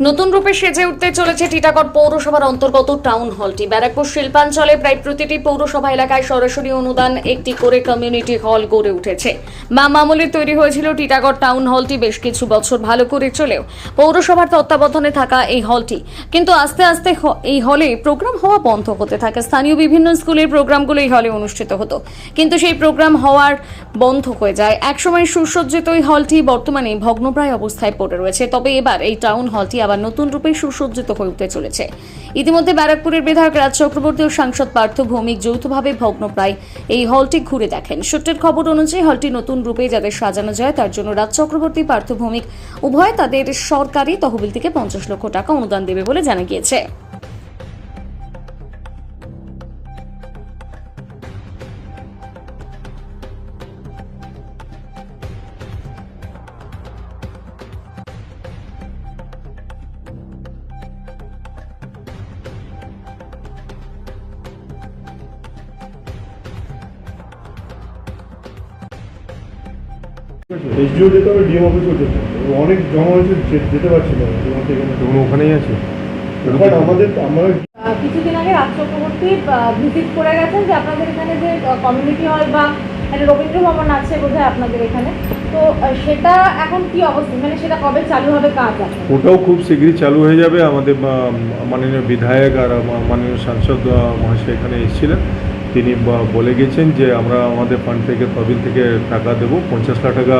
নতুন রূপে সেজে উঠতে চলেছে টিটাগড় পৌরসভার অন্তর্গত টাউন হলটি। ব্যারাকপুর শিল্পাঞ্চলে প্রায় প্রতিটি পৌরসভা এলাকায় সরাসরি অনুদান একটি করে কমিউনিটি হল গড়ে উঠেছে। মামুলির তৈরি হয়েছিল টিটাগড় টাউন হলটি বেশ কিছু বছর ভালো করে চলেও পৌরসভার তত্ত্বাবধানে থাকা এই হলটি কিন্তু আস্তে আস্তে এই হলে প্রোগ্রাম হওয়া বন্ধ হতে থাকে। স্থানীয় বিভিন্ন স্কুলের প্রোগ্রামগুলো এই হলে অনুষ্ঠিত হতো, কিন্তু সেই প্রোগ্রাম হওয়ার বন্ধ হয়ে যায়। একসময় সুসজ্জিত এই হলটি বর্তমানে ভগ্নপ্রায় অবস্থায় পড়ে রয়েছে। তবে এবার এই টাউন হলটি আবার নতুন রূপে সুসজ্জিত হয়ে উঠতে চলেছে। ইতিমধ্যে ব্যারাকপুরের বিধায়ক রাজ চক্রবর্তী ও সাংসদ পার্থ ভৌমিক যৌথভাবে ভগ্নপ্রায় এই হলটি ঘুরে দেখেন। সূত্রের খবর অনুযায়ী হলটি নতুন রূপে যাদের সাজানো যায় তার জন্য রাজ চক্রবর্তী, পার্থ ভৌমিক উভয় তাদের সরকারি তহবিল থেকে 50 লক্ষ টাকা অনুদান দেবে বলে জানা গিয়েছে। এসডিও যেতে হবে, ডিএম অফিসও যেতে হবে। অনেক জমা হয়েছে, যেতে পারছি না। ওখানেই আছে। আমরা কিছুদিন আগে রাজ চক্রবর্তী ভিজিট করে গেছেন যে আপনাদের এখানে যে কমিউনিটি হল বা একটা রবীন্দ্র ভবন আছে বোধহয় আপনাদের এখানে, তো সেটা এখন কি অবস্থা, মানে সেটা কবে চালু হবে কাজ? ওটাও খুব শীঘ্রই চালু হয়ে যাবে। আমাদের মাননীয় বিধায়ক আর মাননীয় সাংসদ মহাশয় এখানে এসেছিলেন। তিনি বলে গেছেন যে আমরা আমাদের ফান্ড থেকে তহবিল থেকে টাকা দেবো। 50 লাখ টাকা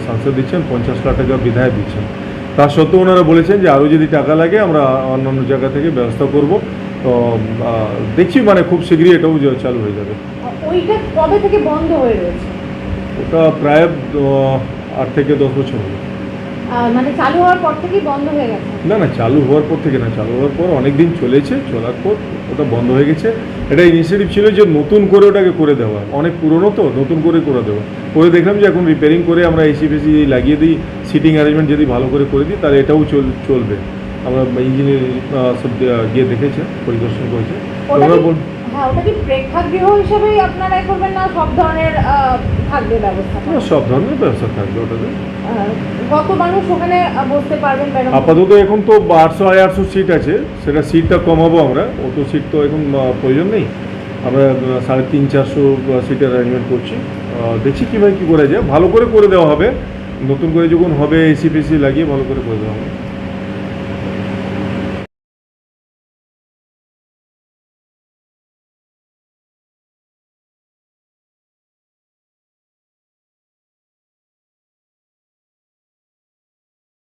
সাংসদ দিচ্ছেন, 50 লাখ টাকা বিধায়ক দিচ্ছেন। তা সত্ত্বেও ওনারা বলেছেন যে আরও যদি টাকা লাগে আমরা অন্যান্য জায়গা থেকে ব্যবস্থা করব। তো দেখছি মানে খুব শীঘ্রই এটাও চালু হয়ে যাবে। ওইটা কবে থেকে বন্ধ হয়ে রয়েছে? ওটা প্রায় 8 থেকে 10 বছর হলো। মানে চালু হওয়ার পর থেকেই বন্ধ হয়ে গেছে? না, চালু হওয়ার পর থেকে না, চালু হওয়ার পর অনেক দিন চলেছে, চলার পর ওটা বন্ধ হয়ে গেছে। এটা ইনিশিয়েটিভ ছিল যে নতুন করে ওটাকে করে দেওয়া, অনেক পুরনো তো, নতুন করে দেওয়া। করে দেখলাম যে এখন রিপেয়ারিং করে আমরা এসি ফেসি লাগিয়ে দিই, সিটিং অ্যারেঞ্জমেন্ট যদি ভালো করে দিই তাহলে এটাও চলবে। আমরা ইঞ্জিনিয়ার সব গিয়ে দেখেছে, পরিদর্শন করেছে। হ্যাঁ, ওটা কি প্রেক্ষাগৃহ হিসেবেই আপনারা করবেন না সব ধরনের থাকবে ব্যবস্থা? সব ধরনের ব্যবস্থা থাকবে ওটাতে। কত মানুষ ওখানে বসতে পারবেন? আপাতত এখন তো 800 সিট আছে, সেটা সিটটা কমাবো আমরা। অত সিট তো এখন প্রয়োজন নেই। আমরা 350-400 সিটের অ্যারেঞ্জমেন্ট করছি। দেখছি কীভাবে কী করা যায়, ভালো করে দেওয়া হবে। নতুন করে যখন হবে এসি ফেসি লাগিয়ে ভালো করে দেওয়া হবে।